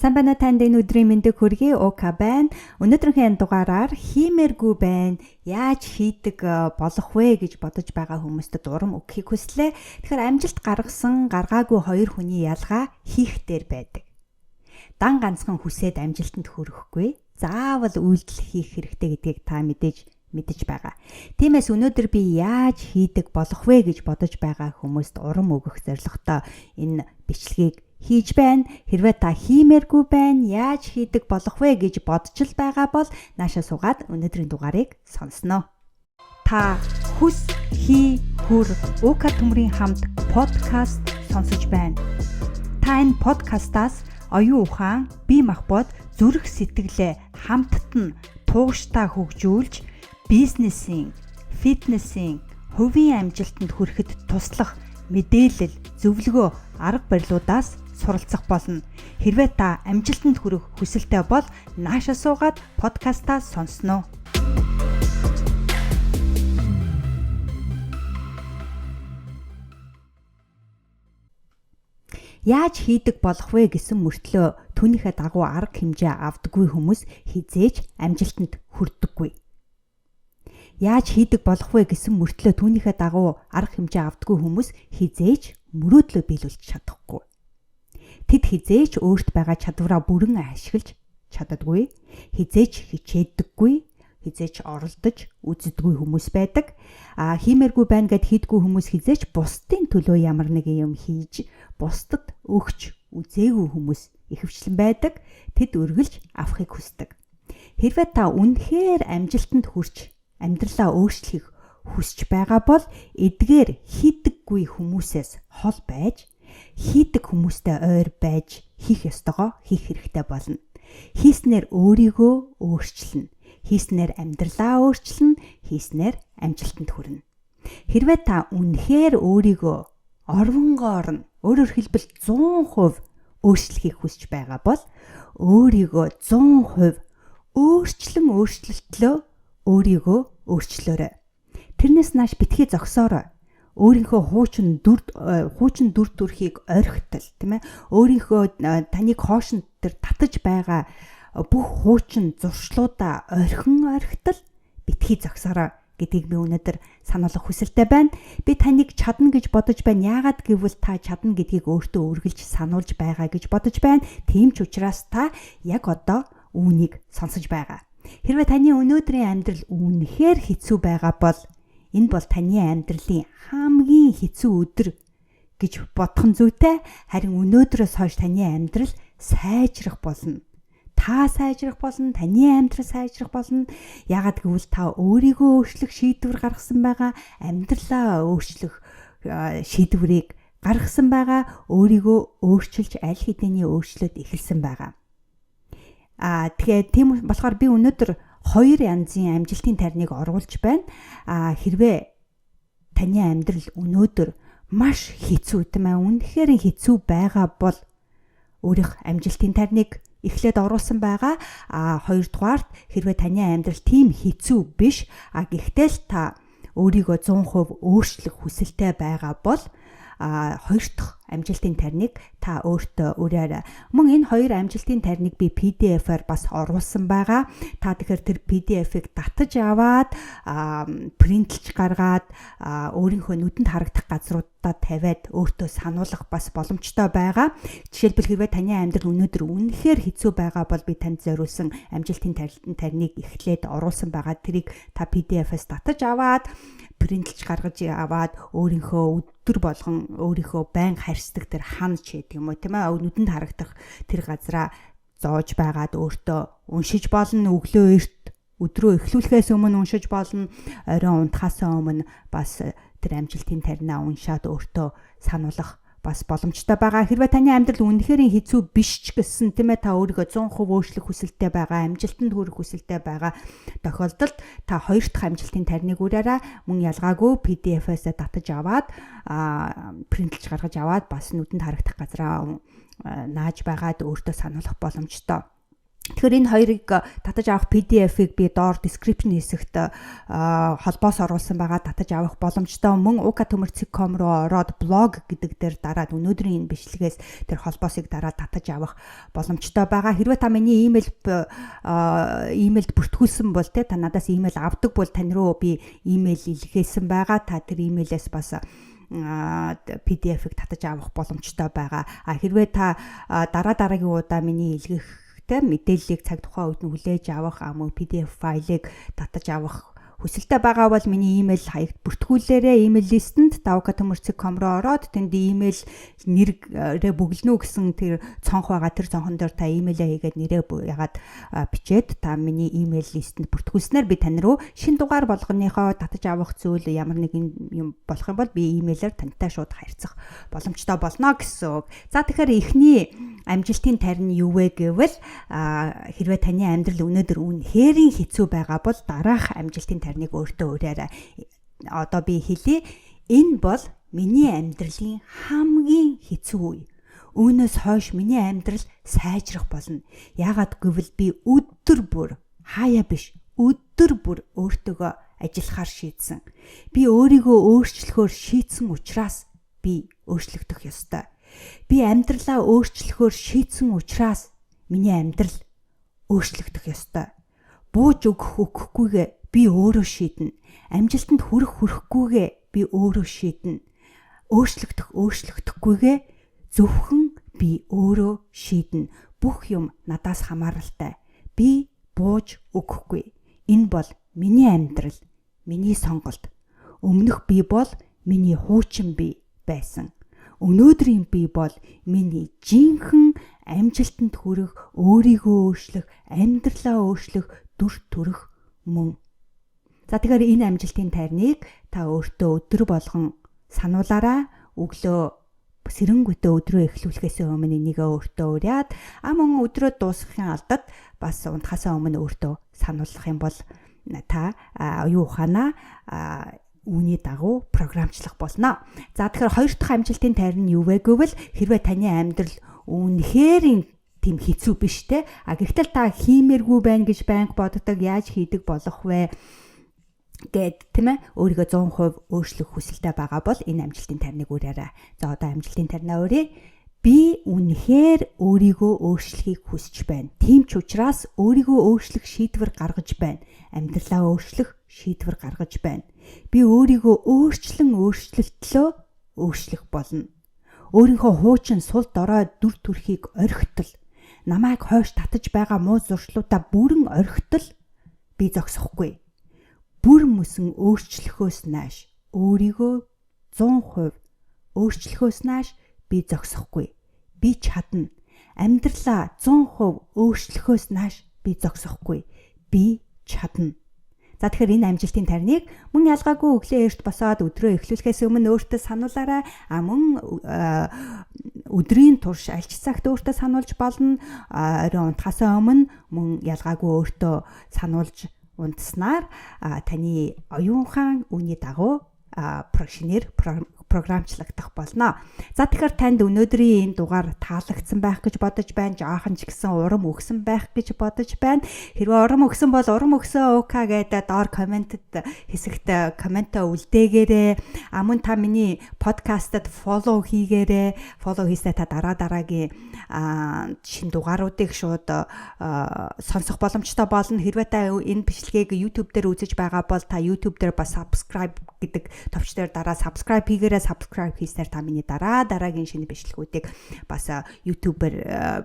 Сайн байна уу танд энэ өдрийн мэндийг хүргэе. Ока байна. Өнөөдрийнхээ дугаараар хиймээргүй байна. Яаж хийдэг болох вэ гэж бодож байгаа хүмүүстд урам өгөхийг хүслээ. Тэгэхээр амжилт гаргасан, гаргаагүй хоёр хүний ялгаа хийх дээр байдаг. Дан ганцхан хүсээд амжилтанд хүрэхгүй. Заавал үйлдэл хийх хэрэгтэй гэдгийг та мэдэж байгаа. Тиймээс өнөөдөр би яаж хийдэг болох вэ гэж бодож байгаа хүмүүст урам өгөх зорилготой энэ бичлэгийг хийж байна. Хэрвээ та хиймээргүй байна, яаж хийдэг болох вэ гэж бодож л байгаа бол наашаа суугаад өнөөдрийн дугаарыг сонсноо. Та хүс, хий, хүр, Ока төмрийн хамт подкаст сонсож байна. Та энэ подкастаас оюун ухаан, бие махбод, зүрх сэтгэлээ хамтд нь тууштай хөгжүүлж, бизнесийн, фитнесийн, хувийн амжилтанд хүрэхэд туслах мэдээлэл, зөвлөгөө, арга барилуудаас суралцах болно. Хэрвээ та амжилтанд хүрэх хүсэлтэй бол наашаа суугаад подкастаа сонсноо. Яаж хийдэг болох вэ гэсэн мөртлөө түүнийхээ дагуу арга хэмжээ авдаггүй хүмүүс хизээж амжилтанд хүрдэггүй. Яаж хийдэг болох вэ гэсэн мөртлөө түүнийхээ дагуу арга хэмжээ авдаггүй хүмүүс хизээж мөрөөдлөө биелүүлж чадахгүй. Тэд хизээч өөрт байгаа чадвараа бүрэн ашиглаж чаддаггүй, хизээч хичээддэггүй, хизээч оролдож үздэггүй хүмүүс байдаг. Хиймээргүй байна гэд хийдэггүй хүмүүс хизээч бусдын төлөө ямар нэгэн юм хийж, бусдад өгч үзээгүй хүмүүс ихэвчлэн байдаг. Тэд үргэлж авахыг хүсдэг. Хэрвээ та үнэхээр амжилтанд хүрч амьдралаа өөрчлөхийг хүсэж байгаа бол эдгээр хийдэггүй хүмүүсээс хол байж, хийдэг хүмүүстэй ойр байж хийх ёстойгоо хийх хэрэгтэй болно. Хийснээр өөрийгөө өөрчилнө. Хийснээр амьдралаа өөрчилнө. Хийснээр амжилтанд хүрнэ. Хэрвээ та үнэхээр өөрийгөө орвонгоор нь өөрөөр хэлбэл 100% өөрчлөхийг хүсэж байгаа бол өөрийгөө 100% өөрчлөлтлөө өөрийгөө өөрчлөөрэй. Тэрнээс нааш битгий зогсоорой. Өөрийнхөө хуучин дүр төрхийг орхитол, тийм ээ. Өөрийнхөө таныг хоошин дээр татаж байгаа бүх хуучин зуршлуудаа орхитол битгий зогсоорой гэдгийг би өнөөдөр сануулгах хүсэлтэй байна. Би таныг чадна гэж бодож байна. Яагаад гэвэл та чадна гэдгийг өөртөө үргэлж сануулж байгаа гэж бодож байна. Тийм ч учраас та яг одоо үүнийг сонсож байгаа. Хэрвээ таны өнөөдрийн амьдрал үнэхээр хэцүү байгаа бол энэ бол таны амьдралын хамгийн хэцүү өдөр гэж бодох нь зүйтэй. Харин өнөөдрөөс хойш таны амьдрал сайжрах болно. Та сайжрах болно, таны амьдрал сайжрах болно. Яагаад гэвэл та өөрийгөө өөрчлөх шийдвэр гаргасан байгаа, амьдралаа өөрчлөх шийдвэрийг гаргасан байгаа, өөрийгөө өөрчилж аль хэдийн өөрчлөлт эхэлсэн байгаа. Тэгэхээр тийм болохоор би өнөөдөр хоёр янзын амжилтын тариныг оруулж байна. Хэрвээ таны амьдрал өнөөдөр маш хэцүү, тийм ээ, үнэхээр хэцүү байгаа бол өөрийнх амжилтын тариныг эхлээд оруулсан байгаа. Хоёрдугаарт хэрвээ таны амьдрал тийм хэцүү биш, гэхдээ л та өөрийгөө 100% өөрчлөх хүсэлтэй байгаа бол хоёр дахь амжилтын тариныг та өөртөө ураарай. Мөн энэ хоёр амжилтын тариныг би PDF-аар бас оруулсан байгаа. Та тэгэхээр тэр PDF-ийг татаж аваад, принтлж гаргаад, өөрийнхөө нүдэнд харагдах газруудаа тавиад өөртөө сануулгах бас боломжтой байгаа. Жишээлбэл хэрвээ таны амьдрал өнөөдөр үнэхээр хэцүү байгаа бол би танд зориулсан амжилтын тариныг эхлээд оруулсан байгаа. Тэрийг та PDF-ээс татаж аваад, принтлж гаргаж аваад өөрийнхөө өдөр болгон өөрийнхөө байнга харьцдаг тэр ханч гэдэг юм уу, тийм ээ, нүдэнд харагдах тэр газараа зоож байгаад өөртөө уншиж болно. Өглөө эрт өдрөө эхлүүлэхээс өмнө уншиж болно. Оройн унтахаас өмнө бас тэр амжилтын таринаа уншаад өөртөө сануулгах бас боломжтой байгаа. Хэрвээ таны амьдрал үнэхээр хэцүү биш ч гэсэн, тийм ээ, та өөрийгөө 100% өөрчлөх хүсэлтэй байгаа, амжилтанд хүрэх хүсэлтэй байгаа тохиолдолд та хоёр дахь амжилтын тариныг ураарай. Мөн ялгаагүй PDF-ээс татаж аваад, принтлж гаргаж аваад бас нүдэнд харагдах газараа нааж байгаад өөртөө сануулгах боломжтой. Тэгэхээр энэ хоёрыг татаж авах PDF-ийг би доор description хэсэгт холбоос оруулсан байгаа. Татаж авах боломжтой. Мөн uka.com руу ороод блог гэдэг дээр дараад өнөөдрийн энэ бичлэгээс тэр холбоосыг дараад татаж авах боломжтой байгаа. Хэрвээ та миний имэйлд бүртгүүлсэн бол та надаас имэйл авдаг бол тань руу би имэйл илгээсэн байгаа. Та тэр имэйлээс бас PDF-ийг татаж авах боломжтой байгаа. Хэрвээ та дараагийн удаа миний илгэх мэдээллийг цаг тухайн үед нь хүлээж авах мөн PDF файлыг татаж авах хүсэлтэй байгаа бол миний имэйл хаягт бүртгүүлээрэй. Имэйл листэнд uka.com руу ороод тэнд имэйл нэрээ бүглэнүү гэсэн тэр цонх байгаа. Тэр цонхон дээр та имэйлээ хийгээд нэрээ ягаад бичээд та миний имэйл листэнд бүртгүүлснээр би тань руу шинэ дугаар болгоныхоо татаж авах зүйл ямар нэгэн юм болох юм бол би имэйлээр тантай шууд харьцах боломжтой болно гэсэн үг. За тэгэхээр эхний амжилтын тарин юу вэ гэвэл хэрвээ таны амьдрал өнөөдөр үнэхээр хэцүү байгаа бол дараах амжилтын тариныг өөртөө өөрөөрэй. Одоо би хэлье. Энэ бол миний амьдралын хамгийн хэцүү үе. Үүнээс хойш миний амьдрал сайжрах болно. Яагаад гэвэл би өдөр бүр хаяа биш өдөр бүр өөртөөгөө ажиллахаар шийдсэн. Би өөрийгөө өөрчлөхөөр шийдсэн учраас би өөрчлөгдөх ёстой. Би амьдралаа өөрчлөхөөр шийдсэн учраас миний амьдрал өөрчлөгдөх ёстой. Бууж өгөхгүйгээ би өөрөө шийднэ. Амжилтанд хүрэхгүйгээ би өөрөө шийднэ. Өөрчлөгдөхгүйгээ зөвхөн би өөрөө шийднэ. Бүх юм надаас хамааралтай. Би бууж өгөхгүй. Энэ бол миний амьдрал, миний сонголт. Өмнөх би бол миний хуучин би байсан. Өнөөдрийн би бол миний жинхэнэ амжилтанд хүрэх, өөрийгөө өөрчлөх, амьдралаа өөрчлөх, дүр төрх мөн. За тэгэхээр энэ амжилтын тариныг та өөртөө өдөр болгон сануулаарай. Өглөө сэрэнгүтээ өдрөө эхлүүлэхээс өмнө энийгээ өөртөө уриад мөн өдрөө дуусгахын алдад бас унтахаасаа өмнө өөртөө сануулах юм бол та оюун ухаанаа үүний дагуу програмчлах болно. За тэгэхээр хоёр дахь амжилтын тарин юу вэ гэвэл хэрвээ таны амьдрал үнэхээр тийм хэцүү биш те. Гэхдээ та хиймээргүй байна гэж байнга боддог, яаж хийдэг болох вэ гэд тийм ээ өөрийгөө 100% өөрчлөх хүсэлтэй байгаа бол энэ амжилтын тариныг уриарай. За одоо амжилтын таринаа өрье. Би үнэхээр өөрийгөө өөрчлөхийг хүсэж байна. Тийм ч учраас өөрийгөө өөрчлөх шийдвэр гаргаж байна. Амьдралаа өөрчлөх шийдвэр гаргаж байна. Би өөрийгөө өөрчлөлтлөө өөрчлөх болно. Өөрийнхөө хуучин сул дорой дүр төрхийг орхитол, намайг хойш татаж байгаа муу зуршлуудаа бүрэн орхитол би зогсохгүй. Бүр мөсөн өөрчлөхөөс нааш өөрийгөө 100% өөрчлөхөөс нааш би зогсохгүй. Би чадна. Амьдралаа 100% өөрчлөхөөс нааш би зогсохгүй. Би чадна. За тэгэхээр энэ амжилтын тариныг мөн ялгаагүй өглөө эрт босоод өдрөө эхлүүлэхээс өмнө өөртөө сануулаарай. Мөн өдрийн турш аль ч цагт өөртөө сануулж болно. Орой унтахаасаа өмнө мөн ялгаагүй өөртөө сануулж унтснаар таны оюун ухаан үүний дагуу шинээр програмчлагдах болно. За тэгэхээр танд өнөөдрийн энэ дугаар таалагдсан байх гэж бодож байна. Жаахан ч гэсэн урам өгсөн байх гэж бодож байна. Хэрвээ урам өгсөн бол урам өгсөн уука гэдэг доор комментэд хэсэгт комментаа үлдээгээрэй. Мөн та миний подкастад фоллоу хийгээрэй. Фоллоу хийсээ та дараагийн шинэ дугааруудыг шууд сонсох боломжтой болно. Хэрвээ та энэ бичлэгийг YouTube дээр үзэж байгаа бол та YouTube дээр бас subscribe гэдэг товч дээр дараа subscribe хийгээрэй. Subscribe хийснээр та миний дараагийн шинэ бичлэгүүдийг бас YouTube-ээр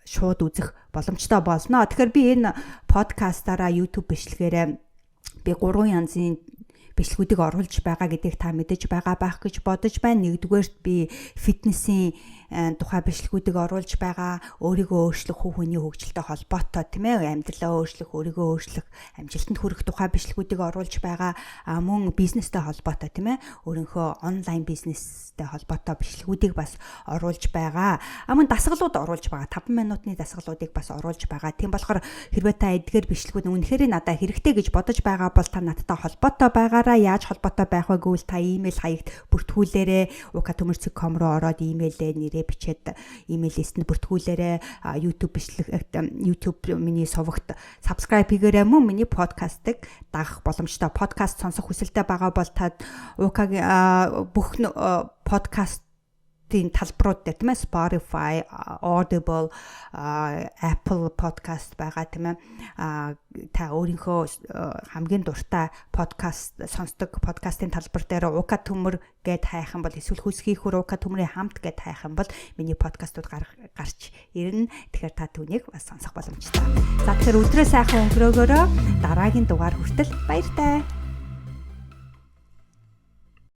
шууд үзэх боломжтой болно. Тэгэхээр би энэ подкастаараа YouTube бичлэгээрээ би 3 янзын бичлэгүүдийг оруулж байгаа гэдгийг та мэдэж байгаа байх гэж бодож байна. Нэгдүгээрт би фитнесийн тухай бичлэгүүдийг оруулж байгаа. Өөрийгөө өөрчлөх, хүний хөгжилтэй холбоотой тийм ээ, амьдралаа өөрчлөх, өөрийгөө өөрчлөх, амжилтанд хүрэх тухай бичлэгүүдийг оруулж байгаа. Мөн бизнестэй холбоотой тийм ээ, өөрийнхөө онлайн бизнестэй холбоотой бичлэгүүдийг бас оруулж байгаа. Мөн дасгалууд оруулж байгаа. 5 минутын дасгалуудыг бас оруулж байгаа. Тийм болохоор хэрвээ та эдгээр бичлэгүүд үнэхээр надад хэрэгтэй гэж бодож байгаа бол та надтай холбоотой байгаа. Яаж холбоотой байх вэ гэвэл та имэйл хаягт бүртгүүлээрэй. uka.com руу ороод имэйлээ нэрээ нэрээ бичээд имэйл лист нь бүртгүүлээрэ. YouTube миний сувагт subscribe хийгээрэй мөн миний подкастыг дагах боломжтой. Подкаст сонсох хүсэлтэй байгаа бол та УК-гийн бүх подкастын талбарууд дээр тийм ээ Spotify, Audible, Apple Podcast байгаа тийм ээ та өөрийнхөө хамгийн дуртай подкаст сонсдог подкастын талбар дээр УК төмөр гэд хайх юм бол эсвэл хүсхийхүр УК төмрийн хамт гэд хайх юм бол миний подкастууд гарч ирнэ. Тэгэхээр та түүнийг бас сонсох боломжтой. За тэгэхээр өдрөө сайхан өнгөрөөгөөрөө дараагийн дугаар хүртэл баяртай.